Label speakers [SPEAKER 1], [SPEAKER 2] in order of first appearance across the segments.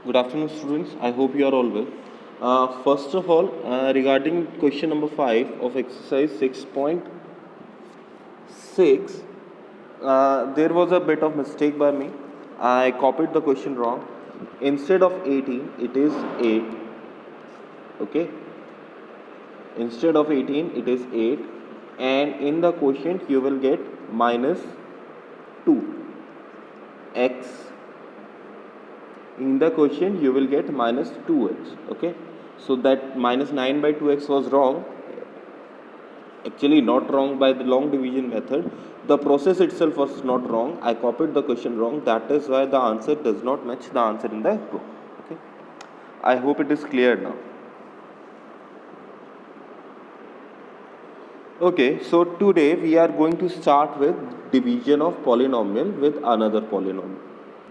[SPEAKER 1] Good afternoon, students. I hope you are all well. First of all, regarding question number 5 of exercise 6.6, there was a bit of mistake by me. I copied the question wrong. Instead of 18, it is 8. Okay. Instead of 18, it is 8. And in the quotient, you will get minus 2 x. In the question you will get minus 2x. Okay, so that minus 9 by 2x was wrong, actually not wrong by the long division method. The process itself was not wrong. I copied the question wrong. That is why the answer does not match the answer in the book. Okay, I hope it is clear now. Okay, so today we are going to start with division of polynomial with another polynomial.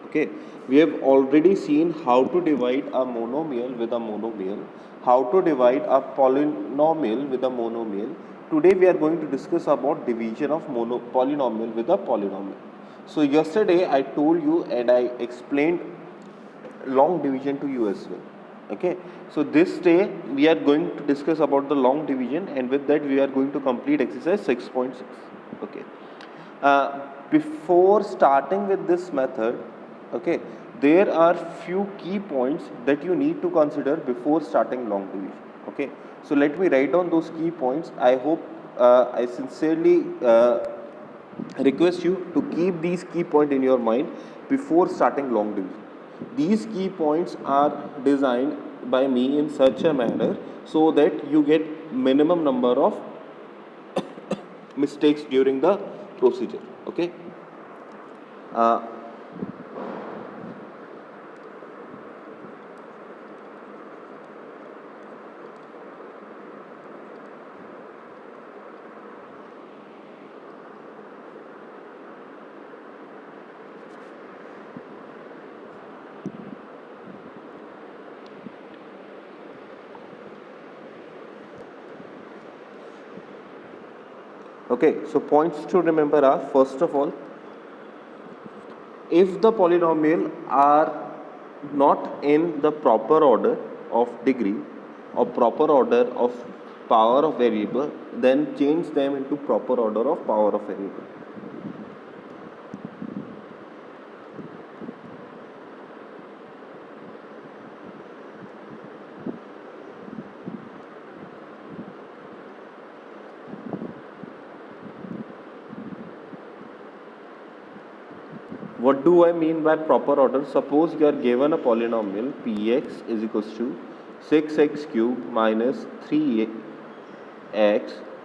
[SPEAKER 1] Okay, we have already seen how to divide a monomial with a monomial, how to divide a polynomial with a monomial. Today we are going to discuss about division of polynomial with a polynomial. So yesterday I told you and I explained long division to you as well. Okay, so this day we are going to discuss about the long division, and with that we are going to complete exercise 6.6. Okay, before starting with this method, okay, there are few key points that you need to consider before starting long division. Okay, so let me write down those key points. I hope I sincerely request you to keep these key points in your mind before starting long division. These key points are designed by me in such a manner so that you get minimum number of mistakes during the procedure. Okay, uh, okay, so points to remember are, first of all, if the polynomial are not in the proper order of degree or proper order of power of variable, then change them into proper order of power of variable. What do I mean by proper order? Suppose you are given a polynomial px is equals to 6x cube minus 3x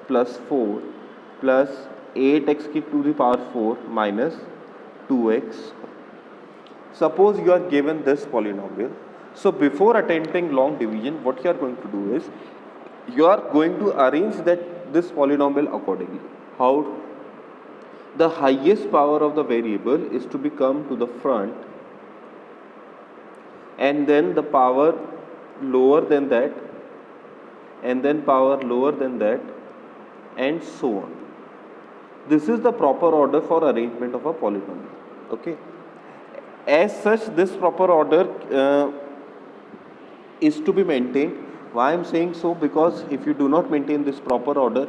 [SPEAKER 1] plus 4 plus 8x to the power 4 minus 2x. Suppose you are given this polynomial. So before attempting long division, what you are going to do is you are going to arrange this polynomial accordingly. How? The highest power of the variable is to be come to the front, and then the power lower than that, and then power lower than that, and so on. This is the proper order for arrangement of a polynomial. Okay, as such this proper order is to be maintained. Why I am saying so? Because if you do not maintain this proper order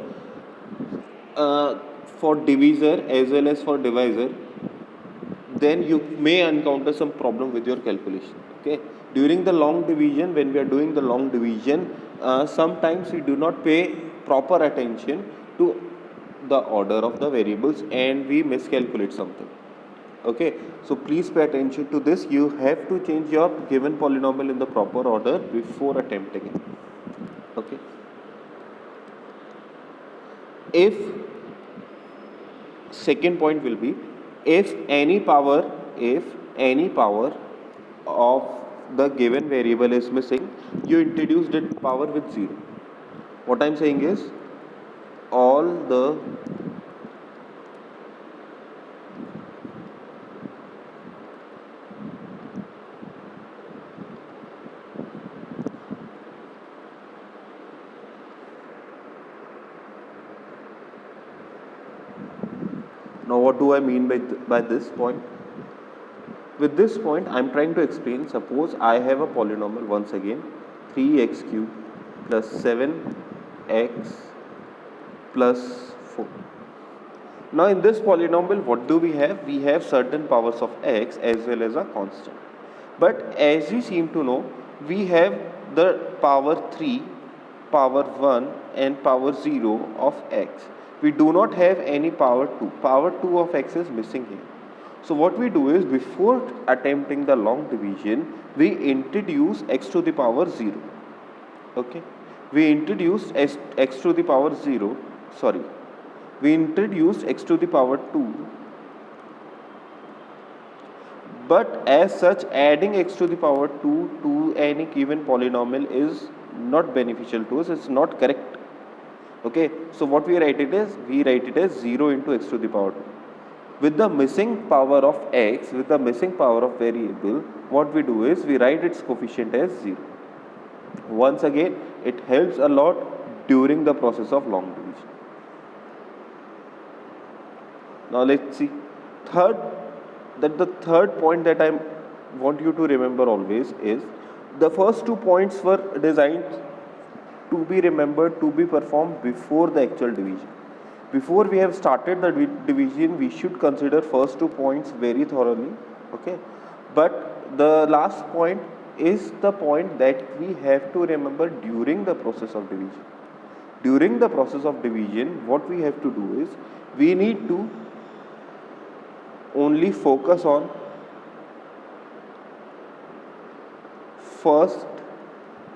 [SPEAKER 1] for divisor as well as for divisor, then you may encounter some problem with your calculation. Okay, during the long division, when we are doing the long division, sometimes we do not pay proper attention to the order of the variables and we miscalculate something. Okay, so please pay attention to this. You have to change your given polynomial in the proper order before attempting it. Okay, if second point will be, if any power of the given variable is missing, you introduce that power with 0. What I'm saying is, all the now what do I mean by this point? With this point, I am trying to explain, suppose I have a polynomial once again, 3x cube plus 7x plus 4. Now in this polynomial, what do we have? We have certain powers of x as well as a constant. But as you seem to know, we have the power 3, power 1 and power 0 of x. We do not have any power 2. Power 2 of x is missing here. So what we do is, before attempting the long division, we introduce x to the power 0. Okay, we introduced x to the power 0, sorry, we introduced x to the power 2, but as such adding x to the power 2 to any given polynomial is not beneficial to us, it's not correct. Okay, so what we write it is, we write it as 0 into x to the power 2. With the missing power of x, with the missing power of variable, what we do is, we write its coefficient as 0. Once again, it helps a lot during the process of long division. Now let's see. The third point that I want you to remember always is, the first 2 points were designed to be remembered, to be performed before the actual division. Before we have started the division, we should consider first 2 points very thoroughly. Okay, but the last point is the point that we have to remember during the process of division. During the process of division, what we have to do is, we need to only focus on first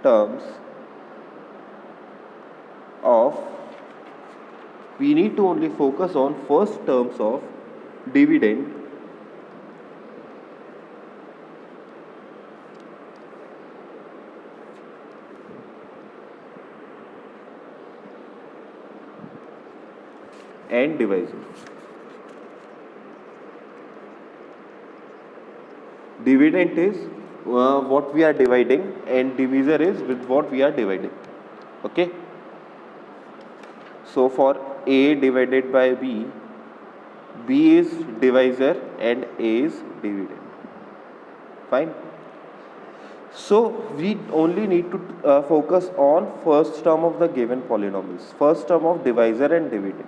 [SPEAKER 1] terms of, we need to only focus on first terms of dividend and divisor. Dividend is what we are dividing, and divisor is with what we are dividing. Okay, so for a divided by b, b is divisor and a is dividend. Fine. So we only need to focus on first term of the given polynomials, first term of divisor and dividend.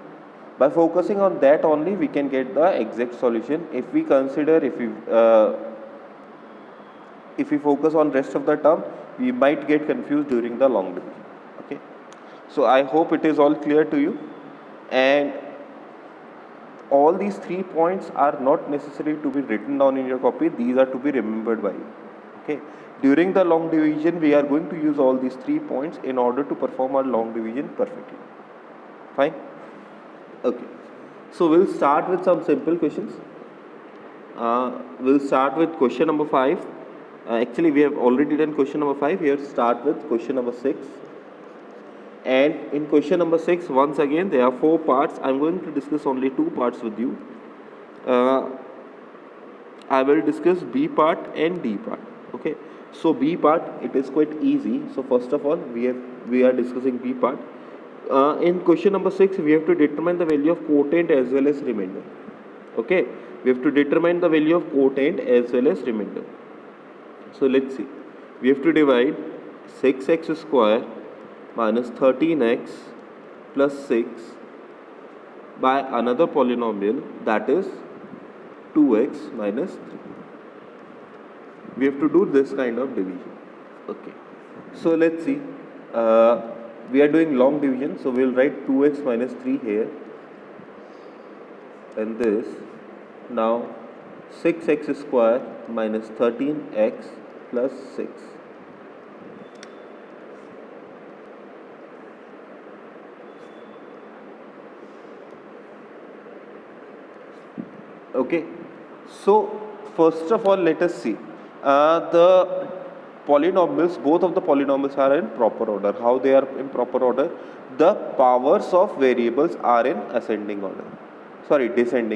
[SPEAKER 1] By focusing on that only, we can get the exact solution. If we consider, if we focus on rest of the term, we might get confused during the long division. Okay, so I hope it is all clear to you, and all these 3 points are not necessary to be written down in your copy, these are to be remembered by you. Okay, during the long division, we are going to use all these 3 points in order to perform our long division perfectly. Fine. Okay, so we'll start with some simple questions. We'll start with question number 5. Actually, we have already done question number 5. Here, start with question number 6. And in question number 6, once again, there are 4 parts. I'm going to discuss only 2 parts with you. I will discuss B part and D part. Okay, so B part, it is quite easy. So first of all, we are discussing B part. In question number 6, we have to determine the value of quotient as well as remainder. Okay, we have to determine the value of quotient as well as remainder. So let's see, we have to divide 6x square minus 13x plus 6 by another polynomial, that is 2x minus 3. We have to do this kind of division. Okay, so let's see, we are doing long division, so we'll write 2x minus 3 here, and this, now 6x square minus 13x plus 6. Okay, so first of all, let us see the polynomials. Both of the polynomials are in proper order. How they are in proper order? The powers of variables are in descending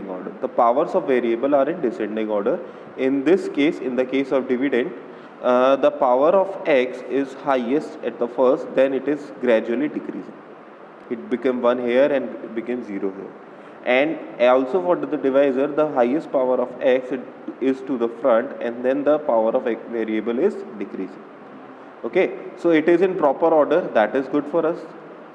[SPEAKER 1] order. The powers of variable are in descending order. In this case, in the case of dividend, the power of x is highest at the first, then it is gradually decreasing. It became 1 here and it became 0 here. and also for the divisor the highest power of x is to the front, and then the power of x variable is decreasing. Okay, so it is in proper order. That is good for us.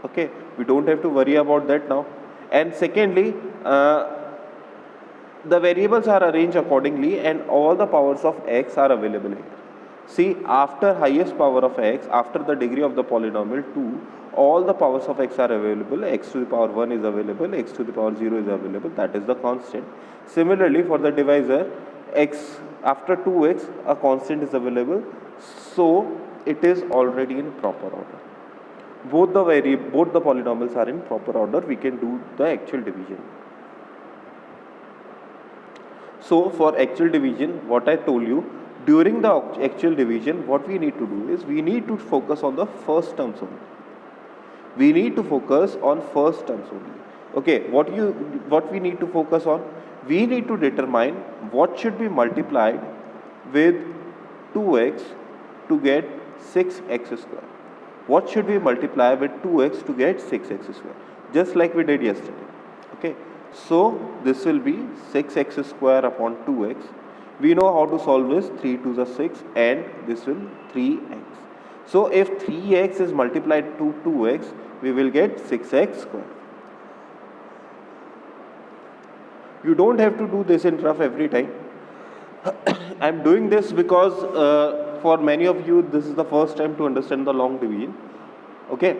[SPEAKER 1] Okay, we don't have to worry about that now. And secondly, the variables are arranged accordingly and all the powers of x are available here. See, after highest power of x, after the degree of the polynomial 2, all the powers of x are available. X to the power 1 is available, x to the power 0 is available. That is the constant. Similarly, for the divisor, x after 2x, a constant is available. So it is already in proper order. Both the polynomials are in proper order. We can do the actual division. So for actual division, what I told you, during the actual division, what we need to do is we need to focus on the first terms only. We need to focus on first terms only. Okay, what we need to focus on? We need to determine what should be multiplied with 2x to get 6x square. What should we multiply with 2x to get 6x square? Just like we did yesterday. Okay, so this will be 6x square upon 2x. We know how to solve this. 3 to the 6 and this will 3x. So if 3x is multiplied to 2x, we will get 6x square. You don't have to do this in rough every time. I am doing this because for many of you this is the first time to understand the long division. Okay,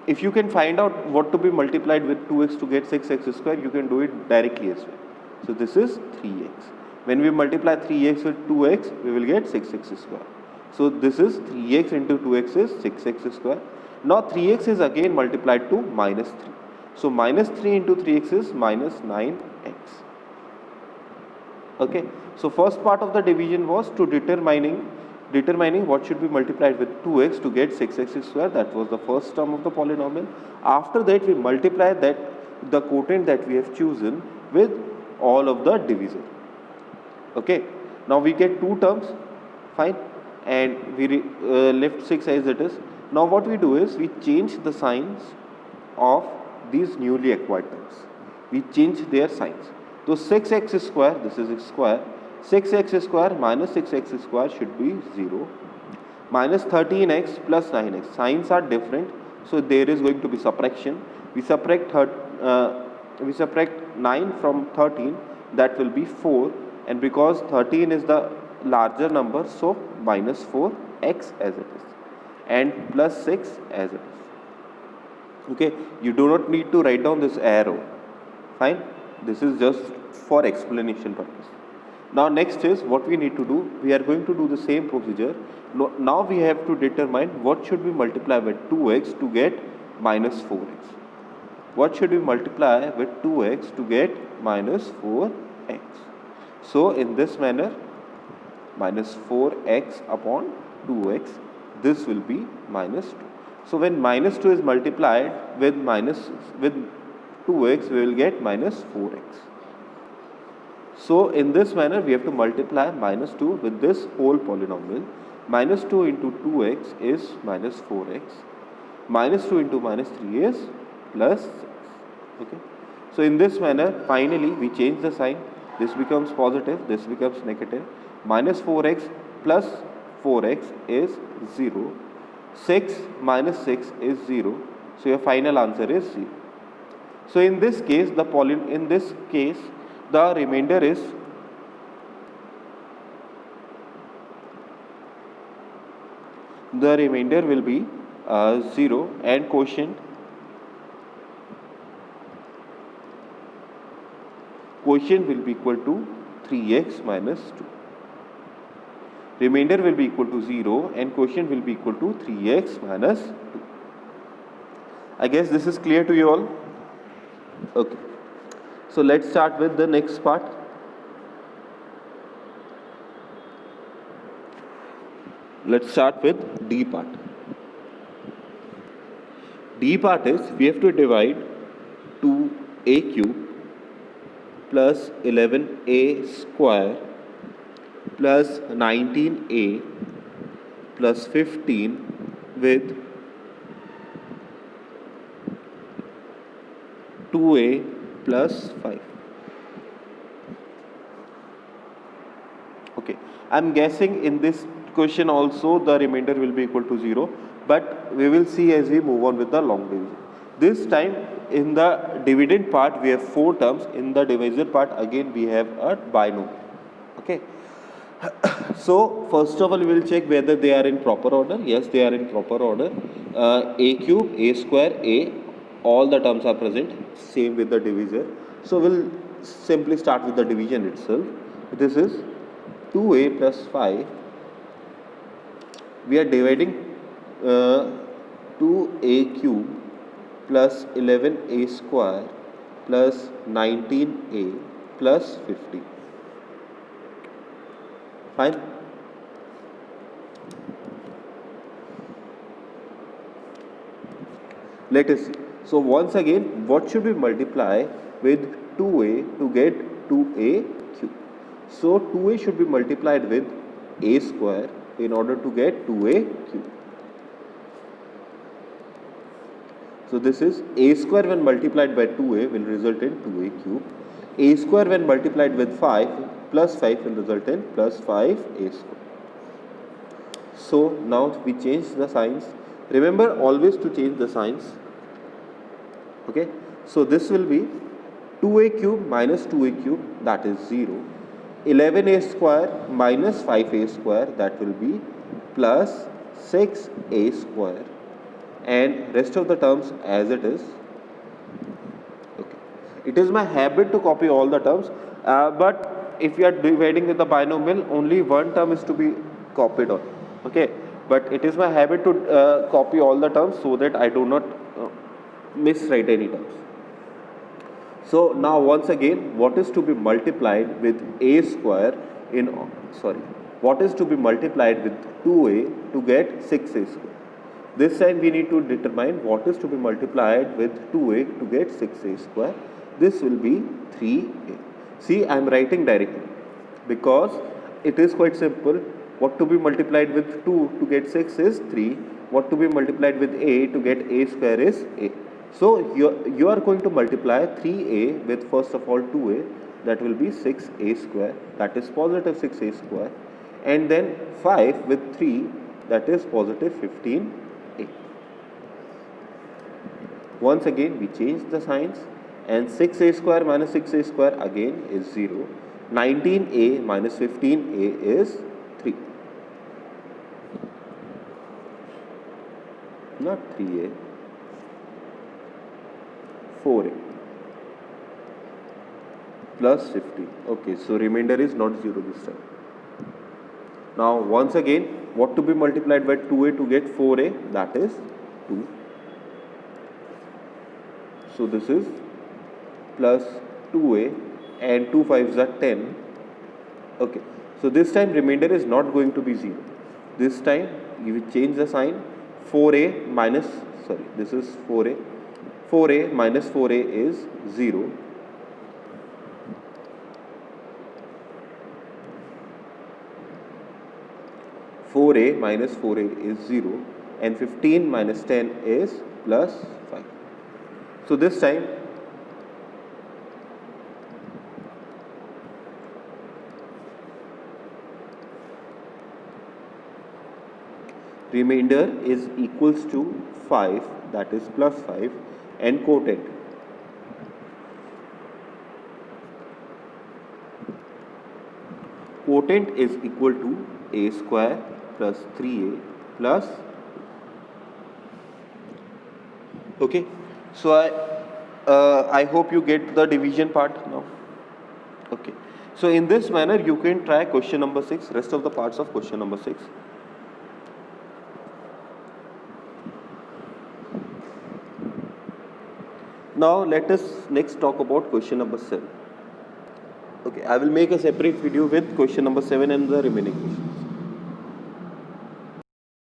[SPEAKER 1] if you can find out what to be multiplied with 2x to get 6x square, you can do it directly as well. So this is 3x. When we multiply 3x with 2x, we will get 6x square. So this is 3x into 2x is 6x square. Now 3x is again multiplied to minus 3. So minus 3 into 3x is minus 9x. Okay, so first part of the division was to determining what should be multiplied with 2x to get 6x square. That was the first term of the polynomial. After that, we multiply the quotient that we have chosen with all of the divisor. Okay, now we get two terms, fine, and we left 6 as it is. Now what we do is we change the signs of these newly acquired terms. We change their signs. So 6x square, this is x square, 6x square minus 6x square should be 0. Minus 13x plus 9x. Signs are different, so there is going to be subtraction. We subtract 9 from 13, that will be 4. And because 13 is the larger number, so minus 4x as it is. And plus 6 as it is. Okay, you do not need to write down this arrow. Fine, this is just for explanation purpose. Now next is what we need to do. We are going to do the same procedure. Now we have to determine what should we multiply with 2x to get minus 4x. What should we multiply with 2x to get minus 4x? So in this manner, minus 4x upon 2x, this will be minus 2. So when minus 2 is multiplied with 2x, we will get minus 4x. So in this manner, we have to multiply minus 2 with this whole polynomial. Minus 2 into 2x is minus 4x. Minus 2 into minus 3 is plus 6. Okay. So in this manner, finally, we change the sign. This becomes positive, this becomes negative. Minus 4x plus 4x is 0. 6 minus 6 is 0. So your final answer is 0. So in this case, the remainder is will be 0 and quotient will be equal to 3x minus 2. Remainder will be equal to 0 and quotient will be equal to 3x minus 2. I guess this is clear to you all. Okay. So let's start with the next part. Let's start with D part. D part is we have to divide 2a cube plus 11a square plus 19a plus 15 with 2a plus 5. Okay, I'm guessing in this question also the remainder will be equal to 0, but we will see as we move on with the long division. This time in the dividend part we have 4 terms, in the divisor part again we have a binomial. Okay. So first of all we will check whether they are in proper order. Yes, they are in proper order. A cube, a square, a, all the terms are present, same with the divisor. So we'll simply start with the division itself. This is 2a plus 5. We are dividing 2a cube plus 11a square plus 19a plus 50. Fine. Let us see. So once again, what should we multiply with 2a to get 2a cube? So 2a should be multiplied with a square in order to get 2a cube. So this is a square when multiplied by 2a will result in 2a cube. A square when multiplied with 5 plus 5 will result in plus 5a square. So now we change the signs. Remember always to change the signs. Okay, so this will be 2a cube minus 2a cube, that is 0. 11a square minus 5a square, that will be plus 6a square, and rest of the terms as it is. Okay, it is my habit to copy all the terms, but if you are dividing with the binomial, only one term is to be copied on. Okay, but it is my habit to copy all the terms so that I do not miswrite any terms. So now once again, what is to be multiplied with a square what is to be multiplied with 2a to get 6a square? This time we need to determine what is to be multiplied with 2a to get 6a square. This will be 3a. See, I am writing directly because it is quite simple. What to be multiplied with 2 to get 6 is 3. What to be multiplied with a to get a square is a. So you are going to multiply 3a with first of all 2a, that will be 6a square, that is positive 6a square, and then 5 with 3, that is positive 15a. Once again we change the signs, and 6a square minus 6a square again is 0. 19a minus 15a is 3. Not 3a. 4a plus 15. Okay, so remainder is not 0 this time. Now once again, what to be multiplied by 2a to get 4a, that is 2. So this is plus 2a, and 2 5s are 10. Okay, so this time remainder is not going to be 0. This time you will change the sign. 4a minus, this is 4a. 4a minus 4a is 0. Minus 4a is 0, and 15 minus 10 is plus 5. So this time remainder is equals to 5, that is plus 5, and quotient. Quotient is equal to a square plus 3a plus. Okay, so I hope you get the division part now. Okay, so in this manner you can try question number 6, rest of the parts of question number 6. Now let us next talk about question number 7. Okay, I will make a separate video with question number 7 and the remaining questions.